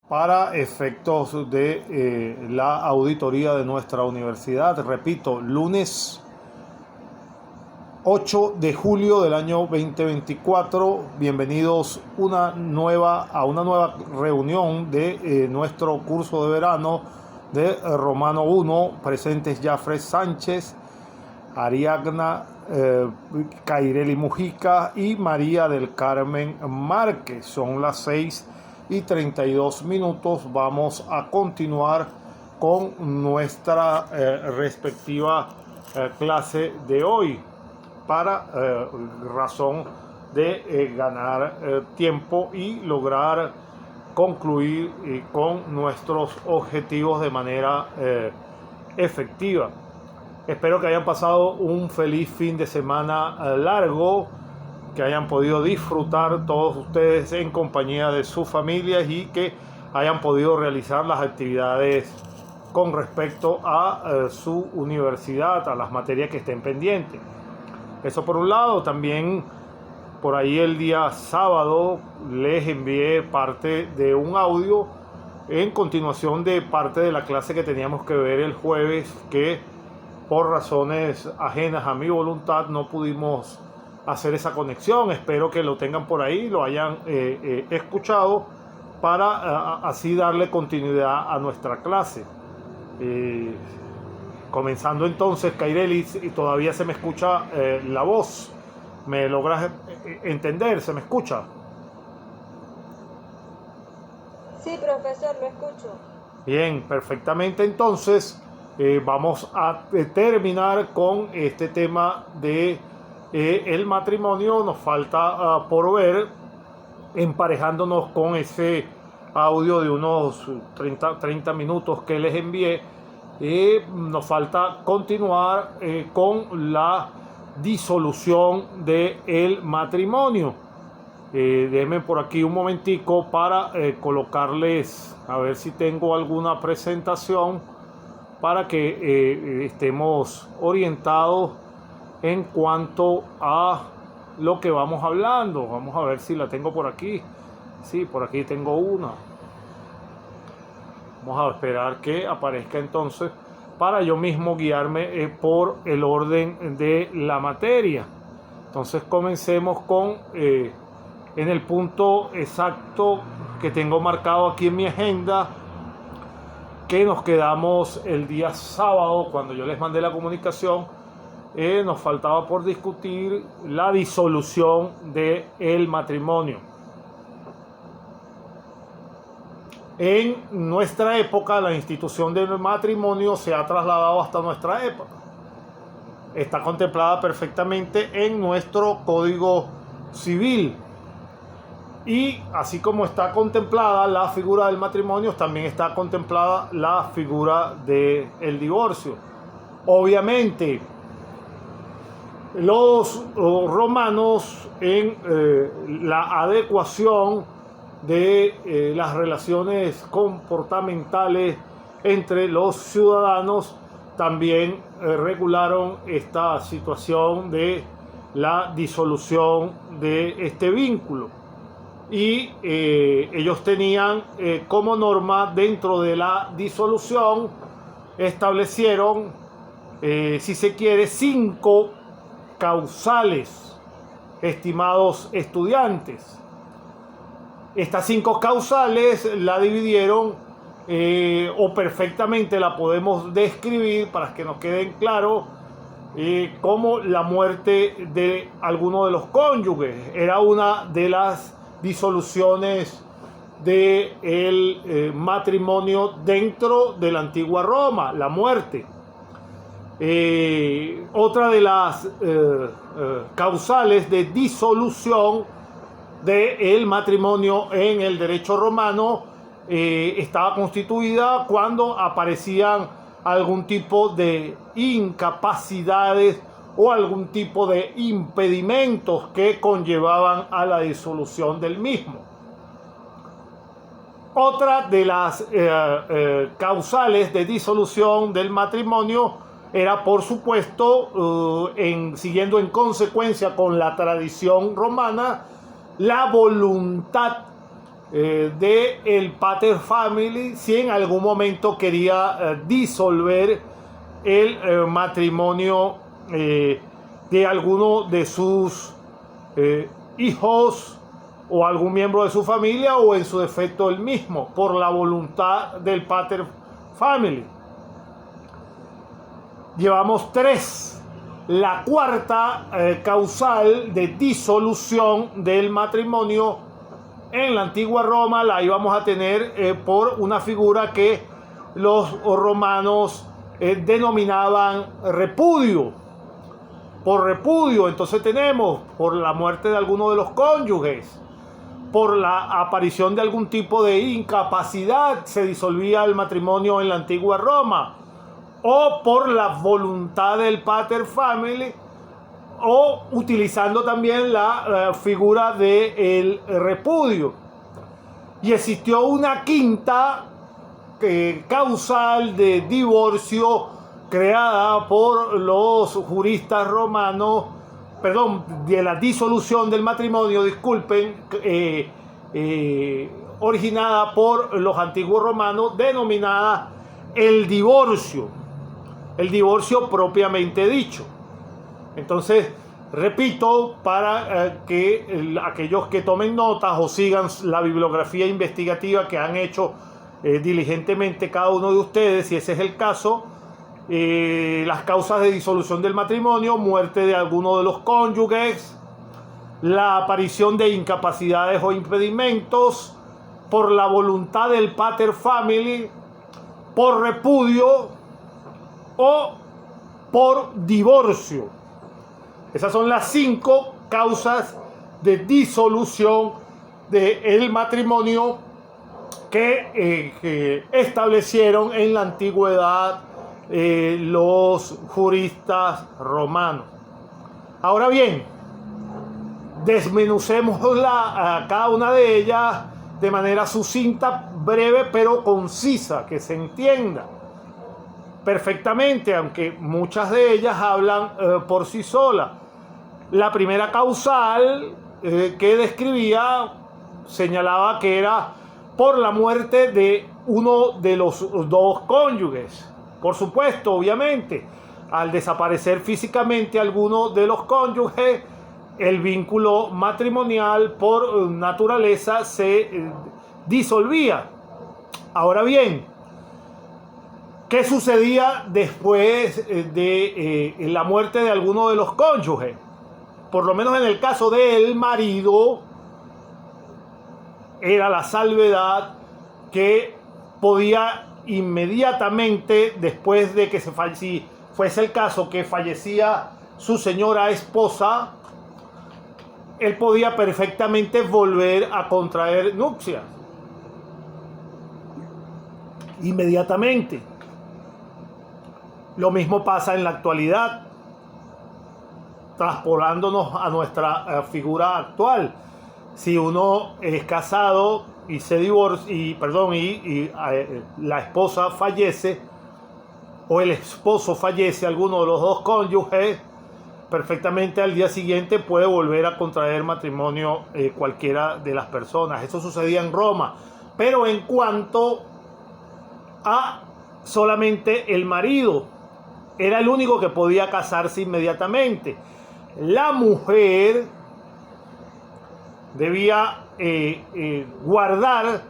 para efectos de la auditoría de nuestra universidad. Repito, lunes 8 de julio del año 2024. Bienvenidos a una nueva reunión de nuestro curso de verano de Romano 1. Presentes Jafre Sánchez, Ariadna Caireli Mujica y María del Carmen Márquez. Son las 6:32. Vamos a continuar con nuestra respectiva clase de hoy para razón de ganar tiempo y lograr concluir con nuestros objetivos de manera efectiva. Espero que hayan pasado un feliz fin de semana largo, que hayan podido disfrutar todos ustedes en compañía de sus familias y que hayan podido realizar las actividades con respecto a su universidad, a las materias que estén pendientes. Eso por un lado. También por ahí el día sábado les envié parte de un audio en continuación de parte de la clase que teníamos que ver el jueves, que por razones ajenas a mi voluntad no pudimos hacer esa conexión. Espero que lo tengan por ahí, lo hayan escuchado para así darle continuidad a nuestra clase. Comenzando entonces, Caireli, y todavía se me escucha la voz. ¿Me logras entender? ¿Se me escucha? Sí, profesor, lo escucho. Bien, perfectamente. Entonces, vamos a terminar con este tema de el matrimonio. Nos falta por ver, emparejándonos con ese audio de unos 30 minutos que les envié. Nos falta continuar con la disolución del matrimonio. Déjenme por aquí un momentico para colocarles, a ver si tengo alguna presentación para que estemos orientados en cuanto a lo que vamos hablando. Vamos a ver si la tengo por aquí. Sí, por aquí tengo una. Vamos a esperar que aparezca entonces para yo mismo guiarme por el orden de la materia. Entonces comencemos con en el punto exacto que tengo marcado aquí en mi agenda, que nos quedamos el día sábado cuando yo les mandé la comunicación. Nos faltaba por discutir la disolución del matrimonio. En nuestra época, la institución del matrimonio se ha trasladado hasta nuestra época. Está contemplada perfectamente en nuestro Código Civil. Y así como está contemplada la figura del matrimonio, también está contemplada la figura del divorcio. Obviamente, los romanos en la adecuación de las relaciones comportamentales entre los ciudadanos también regularon esta situación de la disolución de este vínculo, y ellos tenían como norma dentro de la disolución, establecieron si se quiere 5 causales, estimados estudiantes. Estas 5 causales la dividieron o perfectamente la podemos describir para que nos queden claro como la muerte de alguno de los cónyuges. Era una de las disoluciones del matrimonio dentro de la antigua Roma, la muerte. Otra de las causales de disolución del matrimonio en el derecho romano estaba constituida cuando aparecían algún tipo de incapacidades o algún tipo de impedimentos que conllevaban a la disolución del mismo. Otra de las causales de disolución del matrimonio era, por supuesto, siguiendo en consecuencia con la tradición romana, la voluntad de el pater family si en algún momento quería disolver el matrimonio de alguno de sus hijos o algún miembro de su familia, o en su defecto el mismo, por la voluntad del pater family. Llevamos 3. La cuarta causal de disolución del matrimonio en la antigua Roma la íbamos a tener por una figura que los romanos denominaban repudio. Por repudio, entonces tenemos por la muerte de alguno de los cónyuges, por la aparición de algún tipo de incapacidad, se disolvía el matrimonio en la antigua Roma, o por la voluntad del pater family, o utilizando también la figura del repudio. Y existió una quinta causal de divorcio creada por los juristas romanos, de la disolución del matrimonio, originada por los antiguos romanos, denominada el divorcio propiamente dicho. Entonces, repito, para que aquellos que tomen notas o sigan la bibliografía investigativa que han hecho diligentemente cada uno de ustedes, si ese es el caso, las causas de disolución del matrimonio: muerte de alguno de los cónyuges, la aparición de incapacidades o impedimentos, por la voluntad del pater family, por repudio o por divorcio. Esas son las 5 causas de disolución del matrimonio que establecieron en la antigüedad los juristas romanos. Ahora bien, desmenucemos cada una de ellas de manera sucinta, breve, pero concisa, que se entienda perfectamente, aunque muchas de ellas hablan por sí solas. La primera causal que describía señalaba que era por la muerte de uno de los 2 cónyuges. Por supuesto, obviamente, al desaparecer físicamente alguno de los cónyuges, el vínculo matrimonial por naturaleza se disolvía. Ahora bien, ¿qué sucedía después de la muerte de alguno de los cónyuges? Por lo menos en el caso del marido, era la salvedad que podía inmediatamente, después de que si fuese el caso que fallecía su señora esposa, él podía perfectamente volver a contraer nupcias inmediatamente. Lo mismo pasa en la actualidad, traspolándonos a nuestra figura actual. Si uno es casado y se divorcia, y la esposa fallece, o el esposo fallece, alguno de los 2 cónyuges, perfectamente al día siguiente puede volver a contraer matrimonio cualquiera de las personas. Eso sucedía en Roma. Pero en cuanto a solamente el marido, era el único que podía casarse inmediatamente. La mujer debía guardar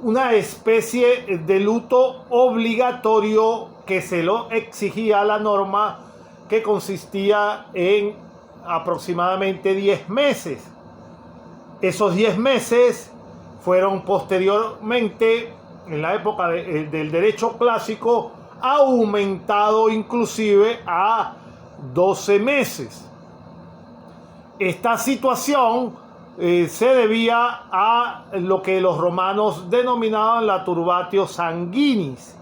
una especie de luto obligatorio que se lo exigía la norma, que consistía en aproximadamente 10 meses. Esos 10 meses fueron posteriormente, en la época del derecho clásico, aumentado inclusive a 12 meses. Esta situación se debía a lo que los romanos denominaban la turbatio sanguinis,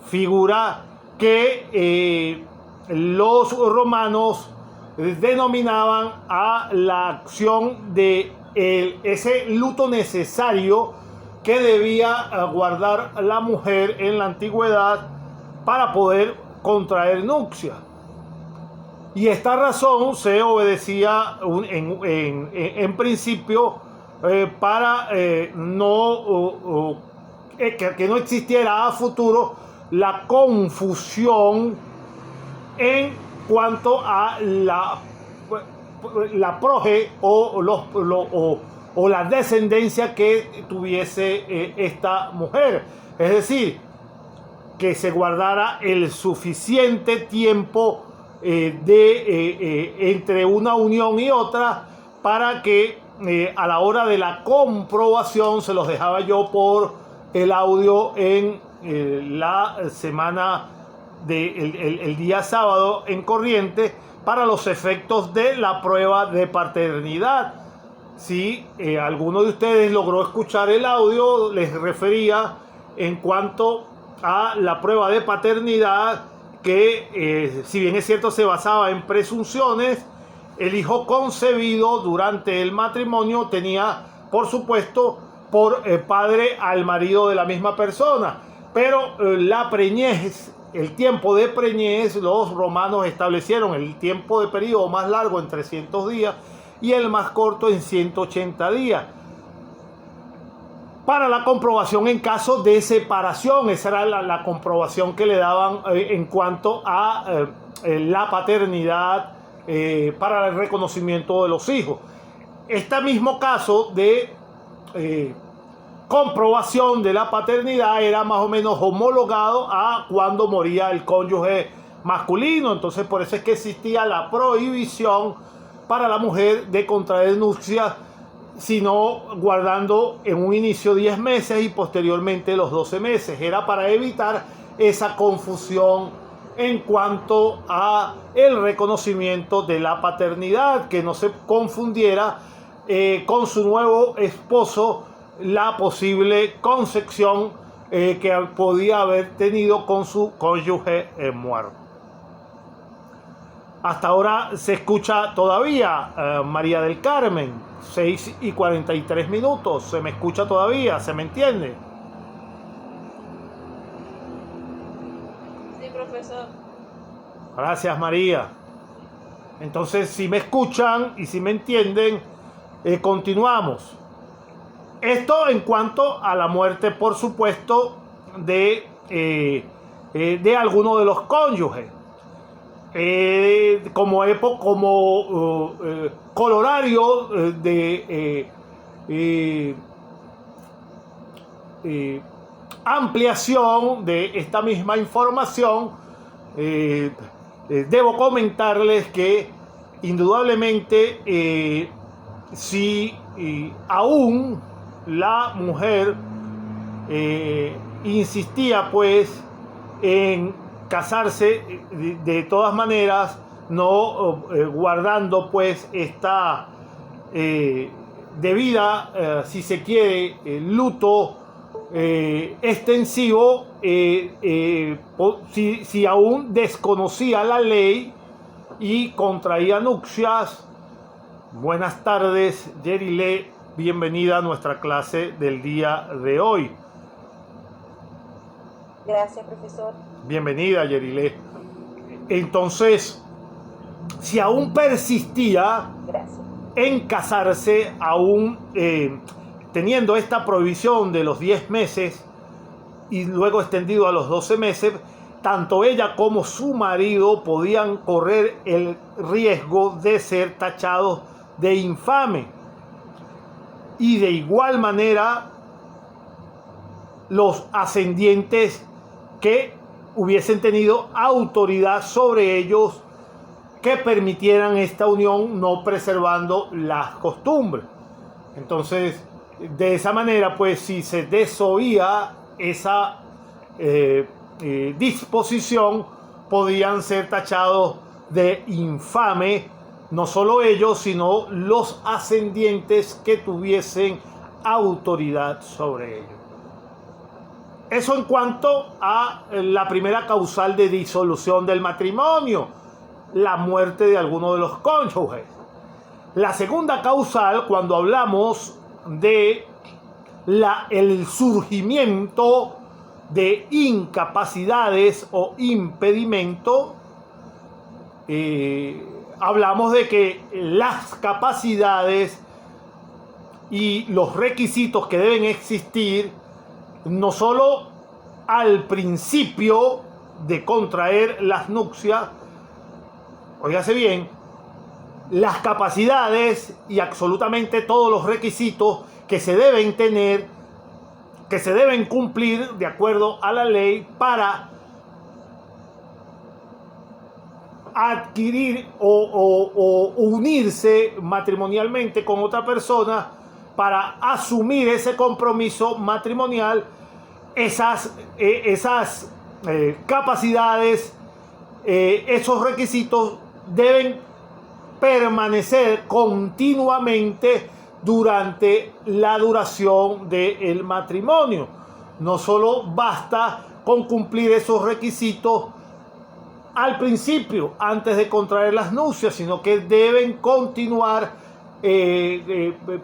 figura que los romanos denominaban a la acción de ese luto necesario que debía guardar la mujer en la antigüedad para poder contraer nupcias. Y esta razón se obedecía en principio para que no existiera a futuro la confusión en cuanto a la proge o la descendencia que tuviese esta mujer. Es decir, que se guardara el suficiente tiempo entre una unión y otra para que a la hora de la comprobación, se los dejaba yo por el audio en la semana el día sábado en corriente, para los efectos de la prueba de paternidad. Si alguno de ustedes logró escuchar el audio, les refería en cuanto a la prueba de paternidad que, si bien es cierto, se basaba en presunciones, el hijo concebido durante el matrimonio tenía, por supuesto, por padre al marido de la misma persona. Pero la preñez, el tiempo de preñez, los romanos establecieron el tiempo de periodo más largo en 300 días y el más corto en 180 días. Para la comprobación en caso de separación, esa era la comprobación que le daban en cuanto a la paternidad para el reconocimiento de los hijos. Este mismo caso de comprobación de la paternidad era más o menos homologado a cuando moría el cónyuge masculino. Entonces, por eso es que existía la prohibición para la mujer de contraer nupcias, sino guardando en un inicio 10 meses y posteriormente los 12 meses. Era para evitar esa confusión en cuanto a el reconocimiento de la paternidad, que no se confundiera con su nuevo esposo la posible concepción que podía haber tenido con su cónyuge muerto. Hasta ahora se escucha todavía, María del Carmen, 6:43. Se me escucha todavía, ¿se me entiende? Sí, profesor. Gracias, María. Entonces, si me escuchan y si me entienden, continuamos. Esto en cuanto a la muerte, por supuesto, de alguno de los cónyuges. Como colorario de ampliación de esta misma información, debo comentarles que indudablemente si aún la mujer insistía pues en casarse, de todas maneras no guardando pues esta debida, si se quiere, luto extensivo, si aún desconocía la ley y contraía nupcias. Buenas tardes, Yerile, bienvenida a nuestra clase del día de hoy. Gracias, profesor. Bienvenida, Yerile. Entonces, si aún persistía en casarse, aún teniendo esta prohibición de los 10 meses y luego extendido a los 12 meses, tanto ella como su marido podían correr el riesgo de ser tachados de infame. Y de igual manera, los ascendientes que hubiesen tenido autoridad sobre ellos, que permitieran esta unión no preservando las costumbres. Entonces, de esa manera, pues, si se desoía esa disposición, podían ser tachados de infame, no solo ellos, sino los ascendientes que tuviesen autoridad sobre ellos. Eso en cuanto a la primera causal de disolución del matrimonio, la muerte de alguno de los cónyuges. La segunda causal, cuando hablamos de el surgimiento de incapacidades o impedimento, hablamos de que las capacidades y los requisitos que deben existir, no solo al principio de contraer las nupcias, óigase bien, las capacidades y absolutamente todos los requisitos que se deben tener, que se deben cumplir de acuerdo a la ley para adquirir o unirse matrimonialmente con otra persona, para asumir ese compromiso matrimonial. Esas capacidades, esos requisitos deben permanecer continuamente durante la duración del matrimonio. No solo basta con cumplir esos requisitos al principio, antes de contraer las nupcias, sino que deben continuar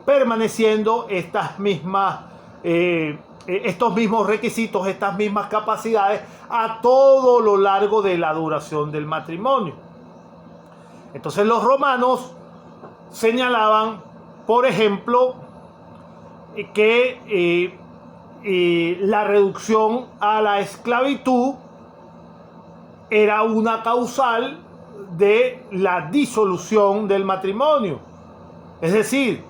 permaneciendo estos mismos requisitos, estas mismas capacidades a todo lo largo de la duración del matrimonio. Entonces los romanos señalaban, por ejemplo, que la reducción a la esclavitud era una causal de la disolución del matrimonio. Es decir,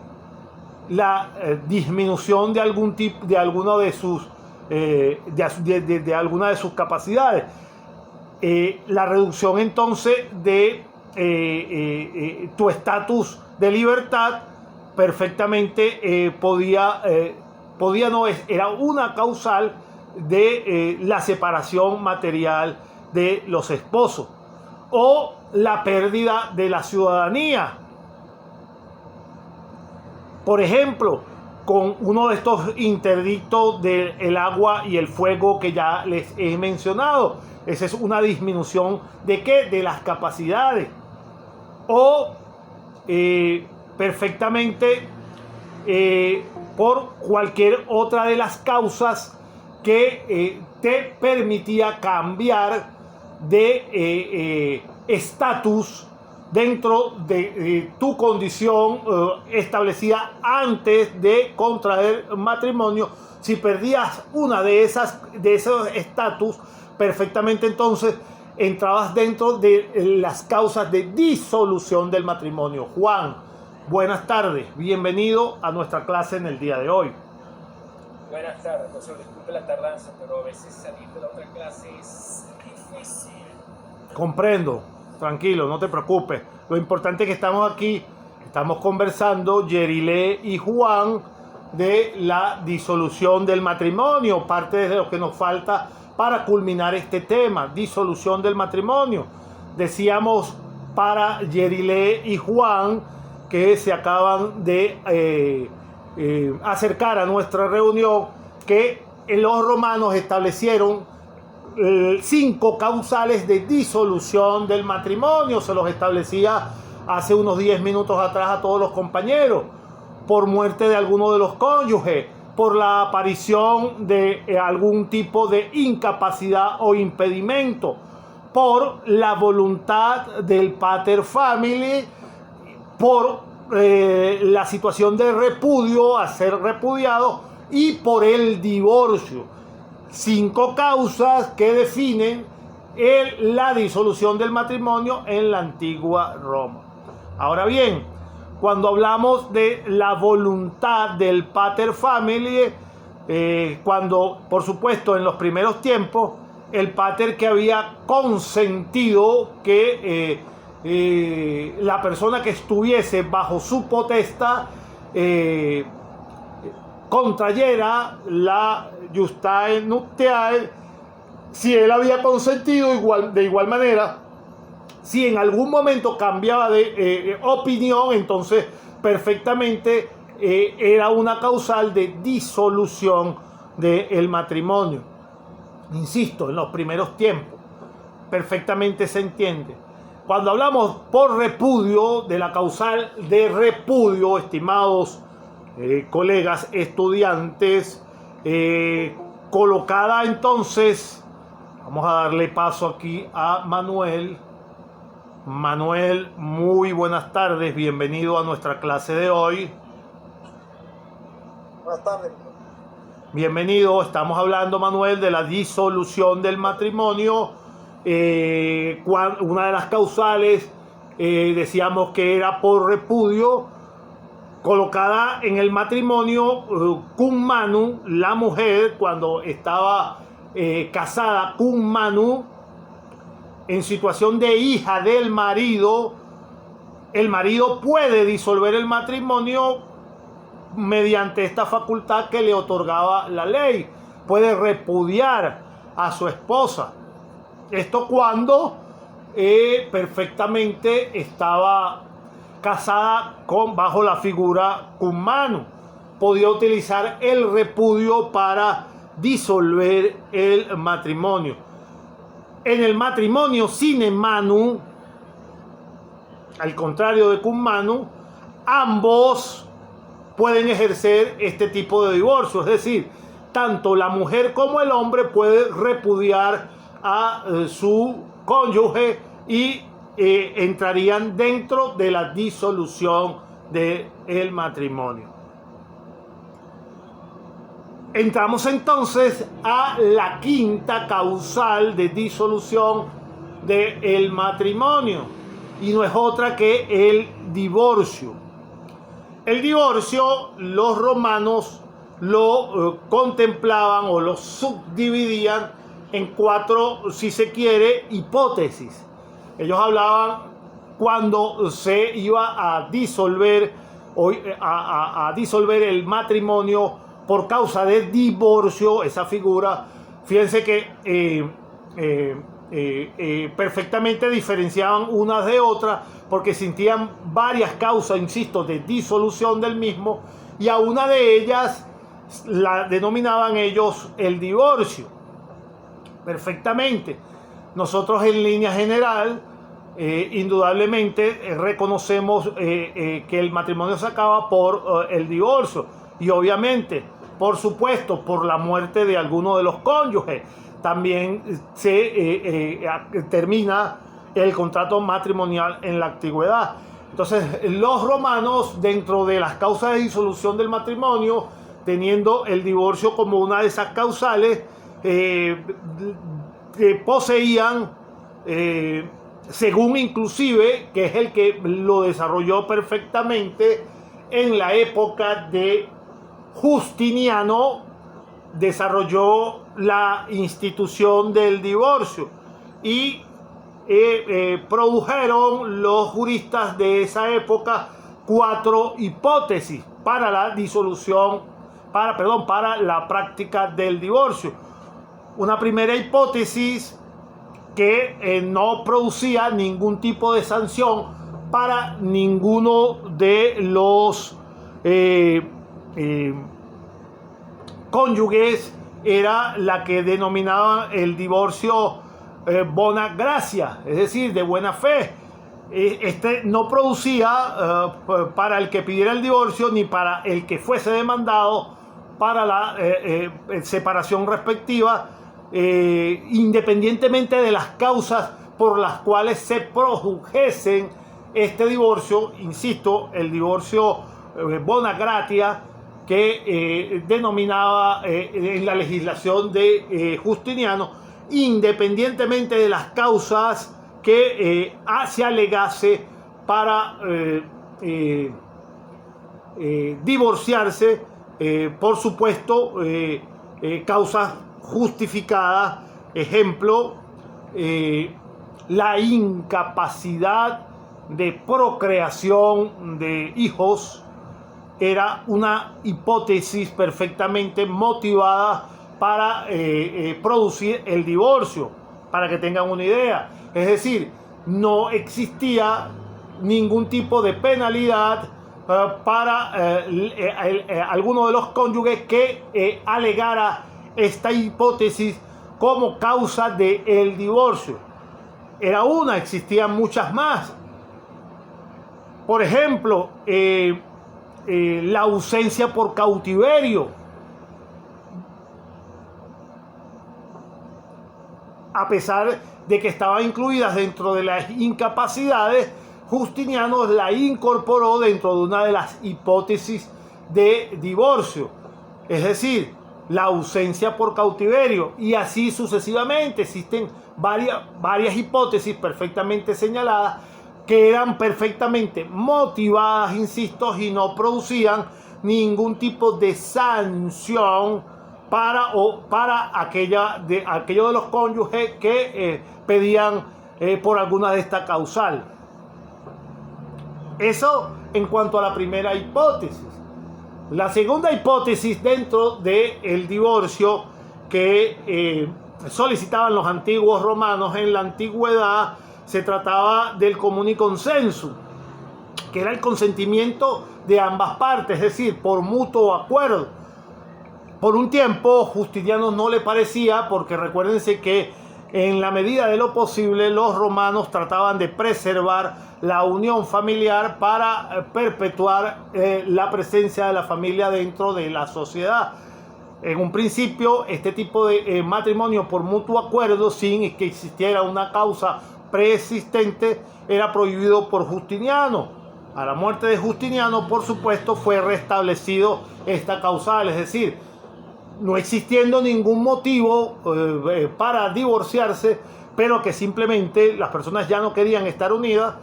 la disminución de algún tipo, de alguna de sus alguna de sus capacidades. La reducción entonces de tu estatus de libertad perfectamente era una causal de la separación material de los esposos, o la pérdida de la ciudadanía. Por ejemplo, con uno de estos interdictos del agua y el fuego que ya les he mencionado. Esa es una disminución ¿de qué? De las capacidades. O perfectamente por cualquier otra de las causas que te permitía cambiar de estatus dentro de tu condición establecida antes de contraer matrimonio. Si perdías una de esos estatus, perfectamente entonces entrabas dentro de las causas de disolución del matrimonio. Juan, buenas tardes, bienvenido a nuestra clase en el día de hoy. Buenas tardes, profesor, disculpe la tardanza, pero a veces salir de la otra clase es difícil. Comprendo. Tranquilo, no te preocupes. Lo importante es que estamos aquí, estamos conversando, Yerilé y Juan, de la disolución del matrimonio, parte de lo que nos falta para culminar este tema, disolución del matrimonio. Decíamos para Yerilé y Juan, que se acaban de acercar a nuestra reunión, que los romanos establecieron 5 causales de disolución del matrimonio. Se los establecía hace unos 10 minutos atrás a todos los compañeros: por muerte de alguno de los cónyuges, por la aparición de algún tipo de incapacidad o impedimento, por la voluntad del pater familiae, por la situación de repudio, a ser repudiado, y por el divorcio. 5 causas que definen la disolución del matrimonio en la antigua Roma. Ahora bien, cuando hablamos de la voluntad del pater familiae, cuando, por supuesto, en los primeros tiempos, el pater que había consentido que la persona que estuviese bajo su potestad contrayera la justae nuptiae, si él había consentido, de igual manera, si en algún momento cambiaba de opinión, entonces perfectamente era una causal de disolución del matrimonio. Insisto, en los primeros tiempos, perfectamente se entiende. Cuando hablamos por repudio, de la causal de repudio, estimados colegas estudiantes, colocada entonces, vamos a darle paso aquí a Manuel. Manuel, muy buenas tardes, bienvenido a nuestra clase de hoy. Buenas tardes. Bienvenido. Estamos hablando, Manuel, de la disolución del matrimonio. Una de las causales decíamos que era por repudio, colocada en el matrimonio cum manu, la mujer cuando estaba casada cum manu, en situación de hija del marido, el marido puede disolver el matrimonio mediante esta facultad que le otorgaba la ley. Puede repudiar a su esposa. Esto cuando perfectamente estaba casada bajo la figura cum manu. Podía utilizar el repudio para disolver el matrimonio. En el matrimonio sine manu, al contrario de cum manu, ambos pueden ejercer este tipo de divorcio. Es decir, tanto la mujer como el hombre pueden repudiar a su cónyuge y entrarían dentro de la disolución del matrimonio. Entramos entonces a la quinta causal de disolución del matrimonio, y no es otra que el divorcio. El divorcio, los romanos lo contemplaban o lo subdividían en 4, si se quiere, hipótesis. Ellos hablaban cuando se iba a disolver el matrimonio por causa de divorcio, esa figura. Fíjense que perfectamente diferenciaban unas de otras porque sentían varias causas, insisto, de disolución del mismo, y a una de ellas la denominaban ellos el divorcio. Perfectamente. Nosotros en línea general indudablemente reconocemos que el matrimonio se acaba por el divorcio, y obviamente, por supuesto, por la muerte de alguno de los cónyuges. También se termina el contrato matrimonial en la antigüedad. Entonces, los romanos, dentro de las causas de disolución del matrimonio, teniendo el divorcio como una de esas causales, poseían, según inclusive, que es el que lo desarrolló perfectamente en la época de Justiniano, desarrolló la institución del divorcio, y produjeron los juristas de esa época 4 hipótesis para la disolución, para la práctica del divorcio. Una primera hipótesis que no producía ningún tipo de sanción para ninguno de los cónyuges, era la que denominaban el divorcio bona gracia, es decir, de buena fe. Este no producía para el que pidiera el divorcio ni para el que fuese demandado para la separación respectiva, independientemente de las causas por las cuales se produjesen este divorcio. Insisto, el divorcio bona gratia, que denominaba en la legislación de Justiniano, independientemente de las causas que se alegase para divorciarse, por supuesto, causas justificadas. Ejemplo, la incapacidad de procreación de hijos era una hipótesis perfectamente motivada para producir el divorcio, para que tengan una idea. Es decir, no existía ningún tipo de penalidad para alguno de los cónyuges que alegara esta hipótesis como causa del divorcio. Era una, existían muchas más. Por ejemplo, la ausencia por cautiverio. A pesar de que estaban incluidas dentro de las incapacidades, Justiniano la incorporó dentro de una de las hipótesis de divorcio. es decir, la ausencia por cautiverio, y así sucesivamente. Existen varias hipótesis perfectamente señaladas que eran perfectamente motivadas, insisto, y no producían ningún tipo de sanción para aquellos de los cónyuges que pedían por alguna de estas causales. Eso en cuanto a la primera hipótesis. La segunda hipótesis dentro del divorcio que solicitaban los antiguos romanos en la antigüedad, se trataba del común y consenso, que era el consentimiento de ambas partes, es decir, por mutuo acuerdo. Por un tiempo, Justiniano no le parecía, porque recuérdense que en la medida de lo posible los romanos trataban de preservar la unión familiar para perpetuar la presencia de la familia dentro de la sociedad. En un principio, este tipo de matrimonio por mutuo acuerdo, sin que existiera una causa preexistente, era prohibido por Justiniano. A la muerte de Justiniano, por supuesto, fue restablecido esta causal, es decir, no existiendo ningún motivo para divorciarse, pero que simplemente las personas ya no querían estar unidas,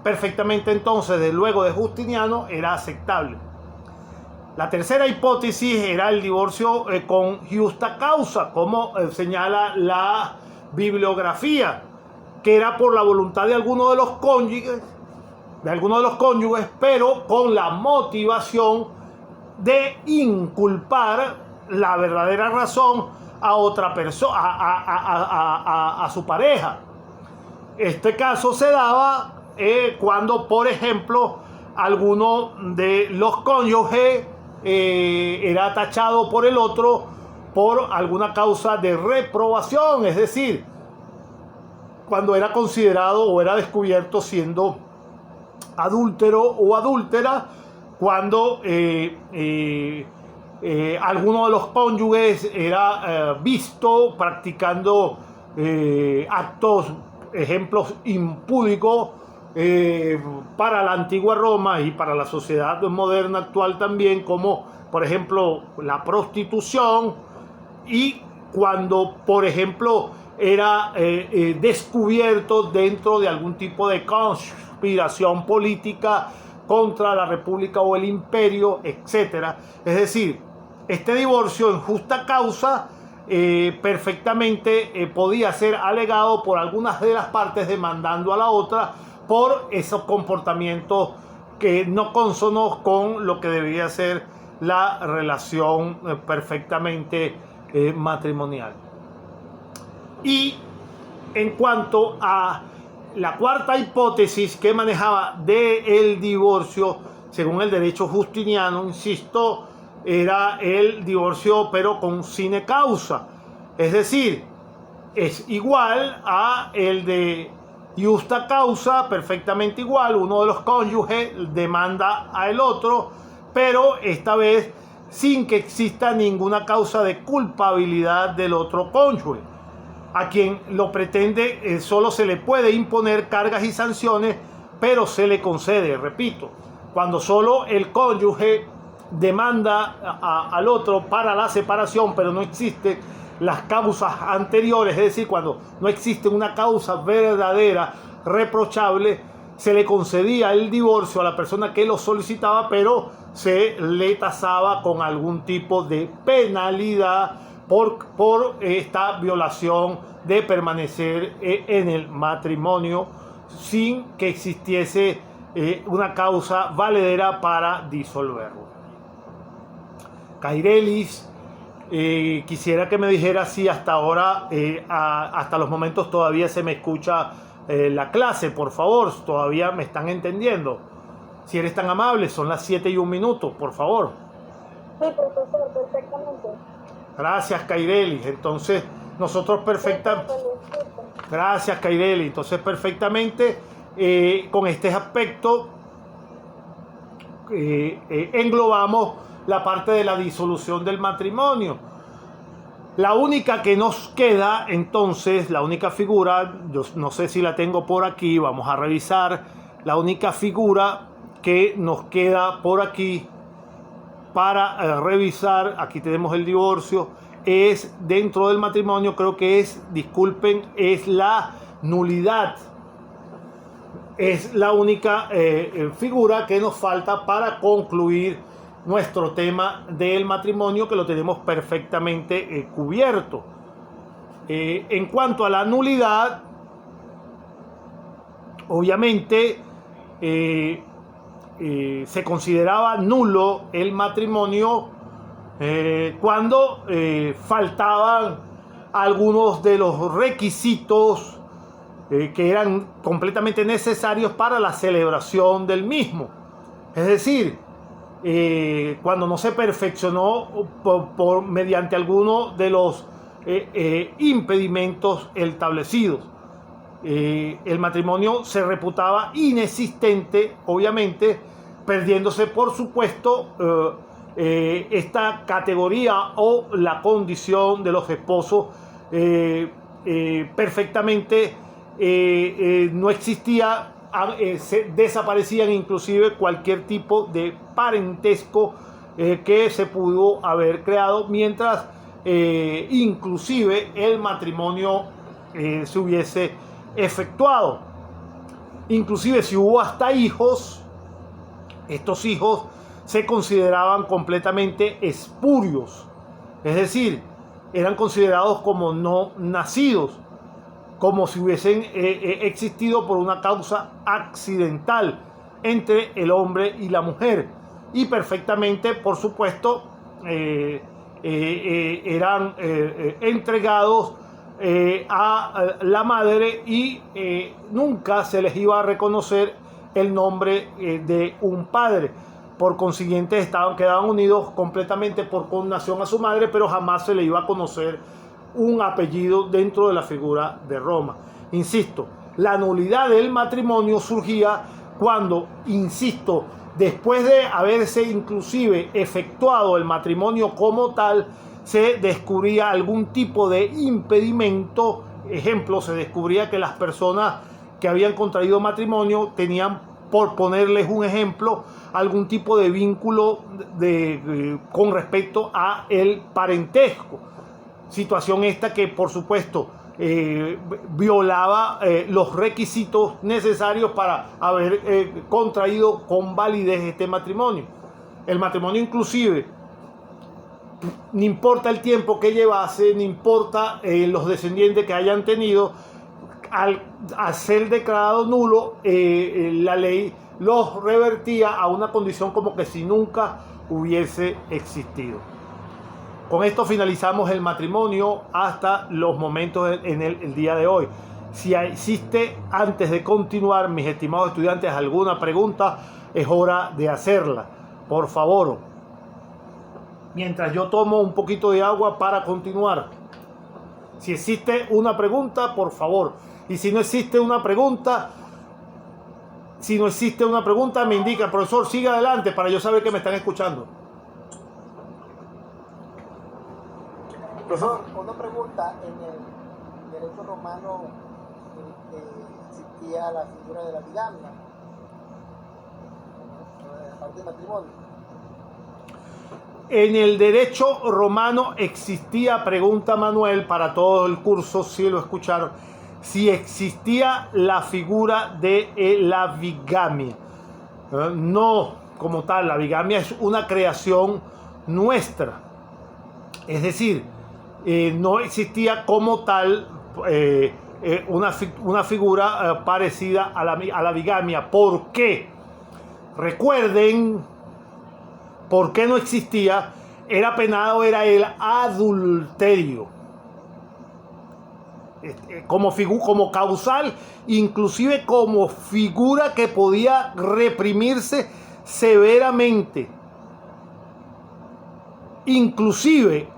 perfectamente entonces, desde luego de Justiniano, era aceptable. La tercera hipótesis era el divorcio con justa causa, como señala la bibliografía, que era por la voluntad de alguno de los cónyuges, pero con la motivación de inculpar la verdadera razón a otra persona, a su pareja. Este caso se daba cuando, por ejemplo, alguno de los cónyuges era tachado por el otro por alguna causa de reprobación, es decir, cuando era considerado o era descubierto siendo adúltero o adúltera, cuando alguno de los cónyuges era visto practicando ejemplos impúdicos para la antigua Roma y para la sociedad moderna actual también, como por ejemplo la prostitución, y cuando por ejemplo era descubierto dentro de algún tipo de conspiración política contra la república o el imperio, etc. Es decir, este divorcio en justa causa perfectamente podía ser alegado por algunas de las partes demandando a la otra por esos comportamientos que no consonos con lo que debía ser la relación perfectamente matrimonial. Y en cuanto a la cuarta hipótesis que manejaba del divorcio, según el derecho justiniano, insisto, era el divorcio pero con sine causa. Es decir, es igual a el de justa causa, perfectamente igual. Uno de los cónyuges demanda al otro, pero esta vez sin que exista ninguna causa de culpabilidad del otro cónyuge. A quien lo pretende solo se le puede imponer cargas y sanciones, pero se le concede, repito, cuando solo el cónyuge demanda al otro para la separación, pero no existen las causas anteriores, es decir, cuando no existe una causa verdadera, reprochable, se le concedía el divorcio a la persona que lo solicitaba, pero se le tasaba con algún tipo de penalidad por esta violación de permanecer en el matrimonio sin que existiese una causa valedera para disolverlo. Kairelis, quisiera que me dijera si hasta ahora, hasta los momentos todavía se me escucha la clase, por favor, todavía me están entendiendo. Si eres tan amable, son las 7:01, por favor. Sí, profesor, perfectamente. Gracias, Kairelis. Entonces, nosotros Gracias, Kairelis. Entonces, perfectamente, con este aspecto, englobamos la parte de la disolución del matrimonio. La única que nos queda, entonces, la única figura, yo no sé si la tengo por aquí, vamos a revisar, la única figura que nos queda por aquí para revisar. Aquí tenemos el divorcio. Es dentro del matrimonio, creo que es, disculpen, es la nulidad. Es la única figura que nos falta para concluir nuestro tema del matrimonio, que lo tenemos perfectamente cubierto. En cuanto a la nulidad, obviamente se consideraba nulo el matrimonio cuando faltaban algunos de los requisitos que eran completamente necesarios para la celebración del mismo. Es decir, cuando no se perfeccionó mediante alguno de los impedimentos establecidos. El matrimonio se reputaba inexistente, obviamente, perdiéndose, por supuesto, esta categoría o la condición de los esposos perfectamente no existía. Se desaparecían inclusive cualquier tipo de parentesco que se pudo haber creado mientras inclusive el matrimonio se hubiese efectuado. Inclusive si hubo hasta hijos, estos hijos se consideraban completamente espurios, es decir, eran considerados como no nacidos, como si hubiesen existido por una causa accidental entre el hombre y la mujer, y perfectamente, por supuesto, eran entregados a la madre y nunca se les iba a reconocer el nombre de un padre. Por consiguiente, quedaban unidos completamente por connación a su madre, pero jamás se le iba a conocer un apellido dentro de la figura de Roma. Insisto, la nulidad del matrimonio surgía cuando, insisto, después de haberse inclusive efectuado el matrimonio como tal, se descubría algún tipo de impedimento. Ejemplo, se descubría que las personas que habían contraído matrimonio tenían, por ponerles un ejemplo, algún tipo de vínculo con respecto a el parentesco. Situación esta que, por supuesto, violaba los requisitos necesarios para haber contraído con validez este matrimonio. El matrimonio, inclusive, no importa el tiempo que llevase, no importa los descendientes que hayan tenido, al ser declarado nulo, la ley los revertía a una condición como que si nunca hubiese existido. Con esto finalizamos el matrimonio hasta los momentos en el día de hoy. Si existe, antes de continuar, mis estimados estudiantes, alguna pregunta, es hora de hacerla. Por favor, mientras yo tomo un poquito de agua para continuar. Si existe una pregunta, por favor. Y si no existe una pregunta, me indica, profesor, siga adelante para yo saber que me están escuchando. Profesor, una pregunta. En el derecho romano existía la figura de la bigamia, aparte del matrimonio. En el derecho romano existía, pregunta Manuel, para todo el curso, si lo escucharon, si existía la figura de la bigamia. No, como tal, la bigamia es una creación nuestra. Es decir, no existía como tal una figura parecida a la bigamia. ¿Por qué? Recuerden, ¿por qué no existía? Era penado, era el adulterio. Como causal, inclusive como figura que podía reprimirse severamente. Inclusive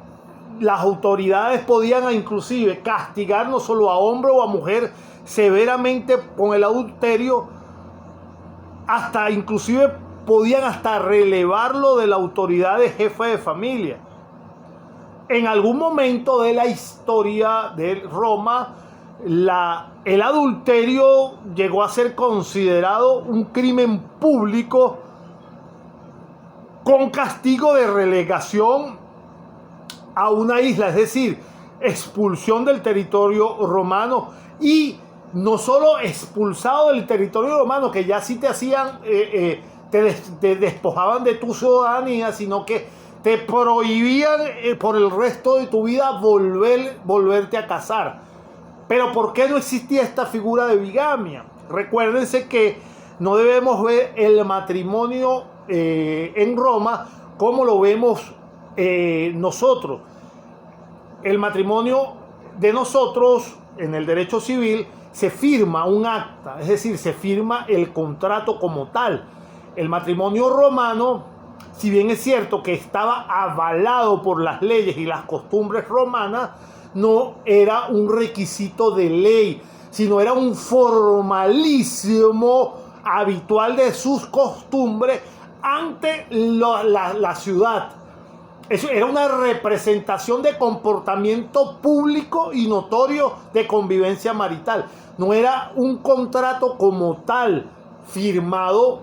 las autoridades podían inclusive castigar no solo a hombre o a mujer severamente con el adulterio, hasta inclusive podían hasta relevarlo de la autoridad de jefe de familia. En algún momento de la historia de Roma, el adulterio llegó a ser considerado un crimen público con castigo de relegación a una isla, es decir, expulsión del territorio romano, y no solo expulsado del territorio romano, que ya sí te hacían, te despojaban de tu ciudadanía, sino que te prohibían por el resto de tu vida volverte a casar. Pero ¿por qué no existía esta figura de bigamia? Recuérdense que no debemos ver el matrimonio en Roma como lo vemos nosotros. El matrimonio de nosotros en el derecho civil se firma un acta, es decir, se firma el contrato como tal. El matrimonio romano, si bien es cierto que estaba avalado por las leyes y las costumbres romanas, no era un requisito de ley, sino era un formalismo habitual de sus costumbres ante la ciudad. Eso era una representación de comportamiento público y notorio de convivencia marital. No era un contrato como tal firmado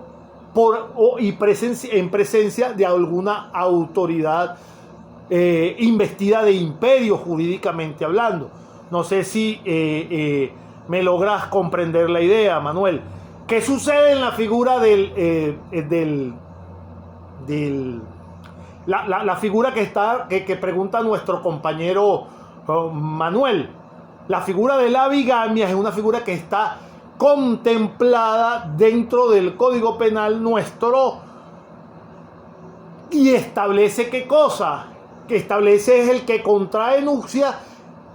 en presencia de alguna autoridad investida de imperio, jurídicamente hablando. No sé si me logras comprender la idea, Manuel. ¿Qué sucede en la figura la figura que pregunta nuestro compañero Manuel? La figura de la bigamia es una figura que está contemplada dentro del Código Penal nuestro y establece ¿qué cosa? Que establece es el que contrae nupcia,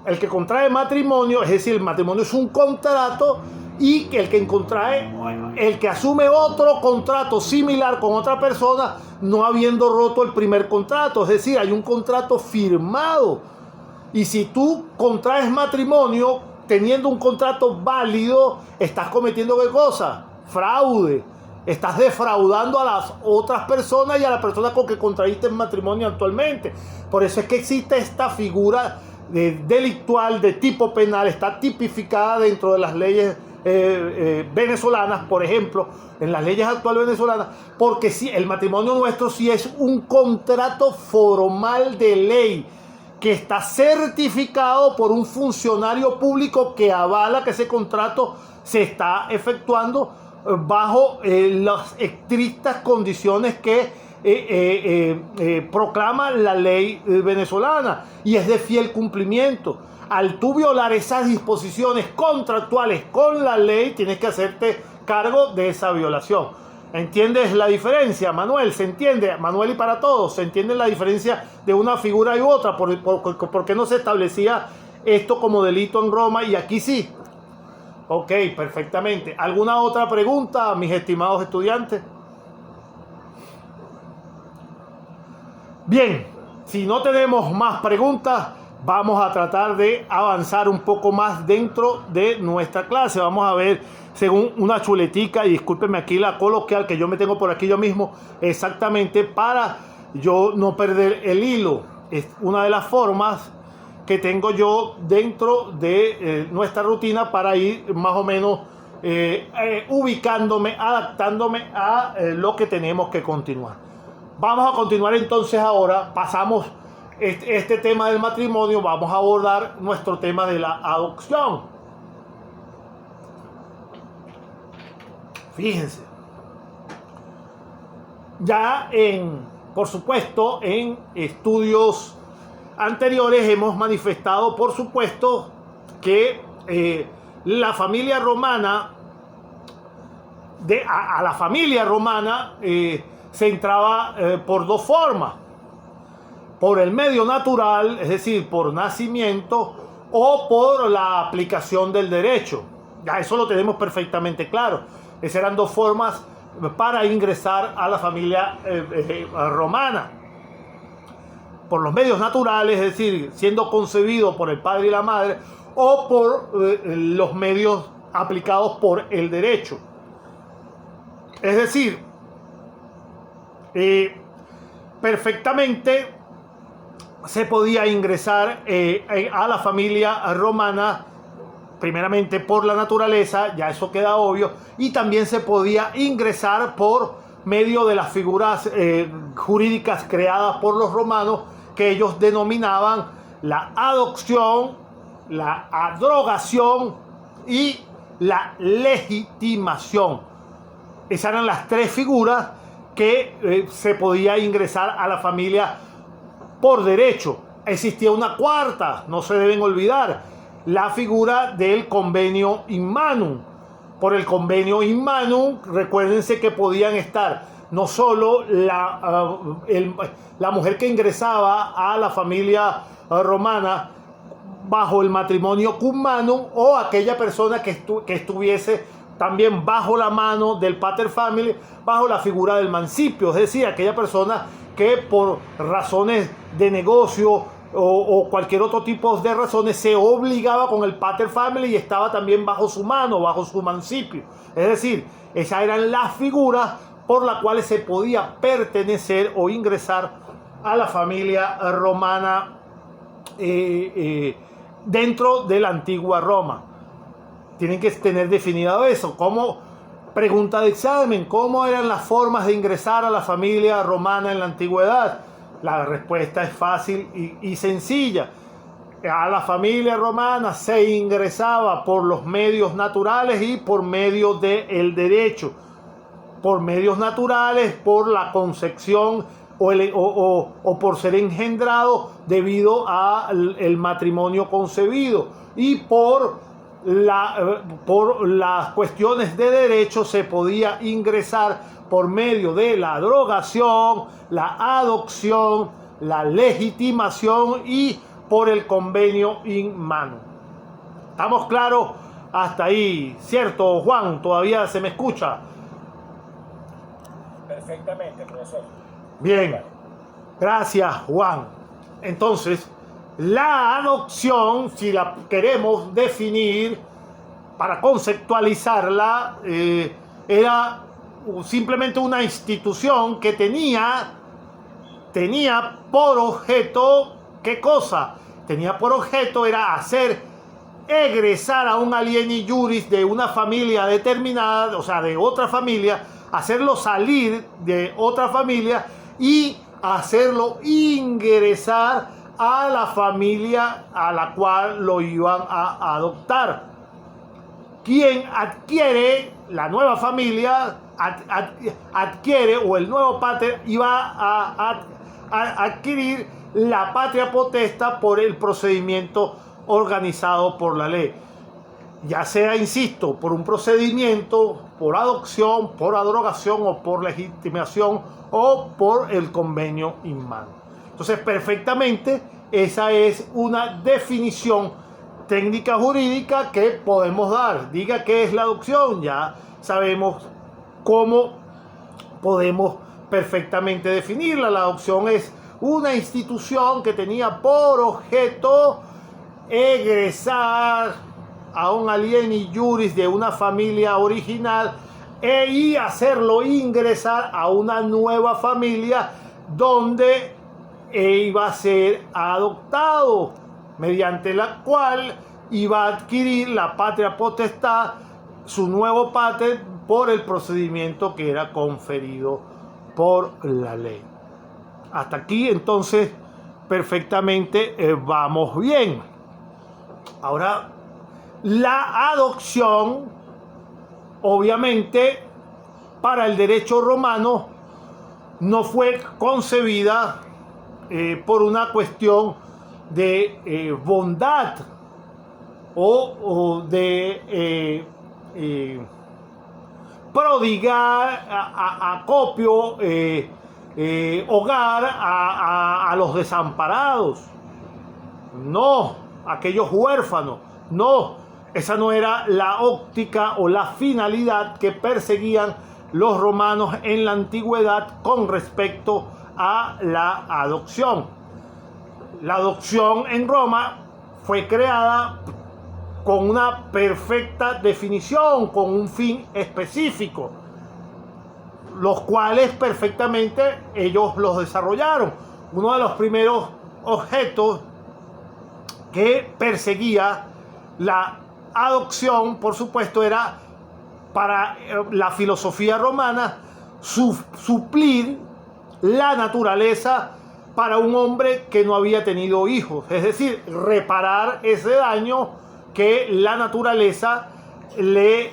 el que contrae matrimonio, es decir, el matrimonio es un contrato, y que el que asume otro contrato similar con otra persona no habiendo roto el primer contrato, es decir, hay un contrato firmado. Y si tú contraes matrimonio teniendo un contrato válido, estás cometiendo ¿qué cosa? Fraude. Estás defraudando a las otras personas y a la persona con que contraíste matrimonio actualmente. Por eso es que existe esta figura delictual de tipo penal, está tipificada dentro de las leyes venezolanas, por ejemplo, en las leyes actuales venezolanas, porque sí, el matrimonio nuestro sí es un contrato formal de ley que está certificado por un funcionario público que avala que ese contrato se está efectuando bajo las estrictas condiciones que proclama la ley venezolana, y es de fiel cumplimiento. Al tú violar esas disposiciones contractuales con la ley, tienes que hacerte cargo de esa violación. ¿Entiendes la diferencia, Manuel? ¿Se entiende, Manuel, y para todos? ¿Se entiende la diferencia de una figura y otra? ¿Por qué no se establecía esto como delito en Roma y aquí sí? Ok, perfectamente. ¿Alguna otra pregunta, mis estimados estudiantes? Bien, si no tenemos más preguntas, vamos a tratar de avanzar un poco más dentro de nuestra clase. Vamos a ver, según una chuletica, y discúlpenme aquí la coloquial que yo me tengo por aquí yo mismo, exactamente para yo no perder el hilo. Es una de las formas que tengo yo dentro de nuestra rutina para ir más o menos ubicándome, adaptándome a lo que tenemos que continuar. Vamos a continuar entonces ahora, pasamos este tema del matrimonio, vamos a abordar nuestro tema de la adopción. Fíjense, ya por supuesto, en estudios anteriores hemos manifestado, por supuesto, que la familia romana, a la familia romana se entraba por dos formas: por el medio natural, es decir, por nacimiento, o por la aplicación del derecho. Ya eso lo tenemos perfectamente claro. Esas eran dos formas para ingresar a la familia romana: por los medios naturales, es decir, siendo concebido por el padre y la madre, o por los medios aplicados por el derecho. Es decir, perfectamente se podía ingresar a la familia romana primeramente por la naturaleza, ya eso queda obvio, y también se podía ingresar por medio de las figuras jurídicas creadas por los romanos que ellos denominaban la adopción, la adrogación y la legitimación. Esas eran las tres figuras que se podía ingresar a la familia por derecho. Existía una cuarta, no se deben olvidar, la figura del convenio in manum. Por el convenio in manum, recuérdense que podían estar no solo la mujer que ingresaba a la familia romana bajo el matrimonio cum manum, o aquella persona que estuviese también bajo la mano del pater familiae, bajo la figura del mancipio, es decir, aquella persona que por razones de negocio o cualquier otro tipo de razones se obligaba con el pater familiae y estaba también bajo su mano, bajo su mancipio. Es decir, esas eran las figuras por las cuales se podía pertenecer o ingresar a la familia romana dentro de la antigua Roma. Tienen que tener definido eso. Como pregunta de examen, ¿cómo eran las formas de ingresar a la familia romana en la antigüedad? La respuesta es fácil y sencilla. A la familia romana se ingresaba por los medios naturales y por medio del derecho. Por medios naturales, por la concepción o por ser engendrado debido al matrimonio concebido, y por las cuestiones de derecho se podía ingresar por medio de la adrogación, la adopción, la legitimación y por el convenio in manum. ¿Estamos claros hasta ahí? ¿Cierto, Juan? ¿Todavía se me escucha? Perfectamente, profesor. Bien, gracias, Juan. Entonces, la adopción, si la queremos definir para conceptualizarla, era simplemente una institución que tenía por objeto, ¿qué cosa? Tenía por objeto era hacer egresar a un alieni juris de una familia determinada, o sea, de otra familia, hacerlo salir de otra familia y hacerlo ingresar a la familia a la cual lo iban a adoptar. Quien adquiere la nueva familia, adquiere, o el nuevo pater iba a adquirir la patria potestad por el procedimiento organizado por la ley. Ya sea, insisto, por un procedimiento, por adopción, por adrogación o por legitimación o por el convenio in manum. Entonces, perfectamente, esa es una definición técnica jurídica que podemos dar. Diga qué es la adopción, ya sabemos cómo podemos perfectamente definirla. La adopción es una institución que tenía por objeto egresar a un alieni juris de una familia original y hacerlo ingresar a una nueva familia donde iba a ser adoptado, mediante la cual iba a adquirir la patria potestad, su nuevo pater, por el procedimiento que era conferido por la ley. Hasta aquí, entonces, perfectamente vamos bien. Ahora, la adopción, obviamente, para el derecho romano no fue concebida por una cuestión de bondad o de prodigar acopio, hogar a los desamparados. No, aquellos huérfanos. No, esa no era la óptica o la finalidad que perseguían los romanos en la antigüedad con respecto a la adopción. La adopción en Roma fue creada con una perfecta definición, con un fin específico, los cuales perfectamente ellos los desarrollaron. Uno de los primeros objetos que perseguía la adopción, por supuesto, era para la filosofía romana suplir la naturaleza para un hombre que no había tenido hijos, es decir, reparar ese daño que la naturaleza le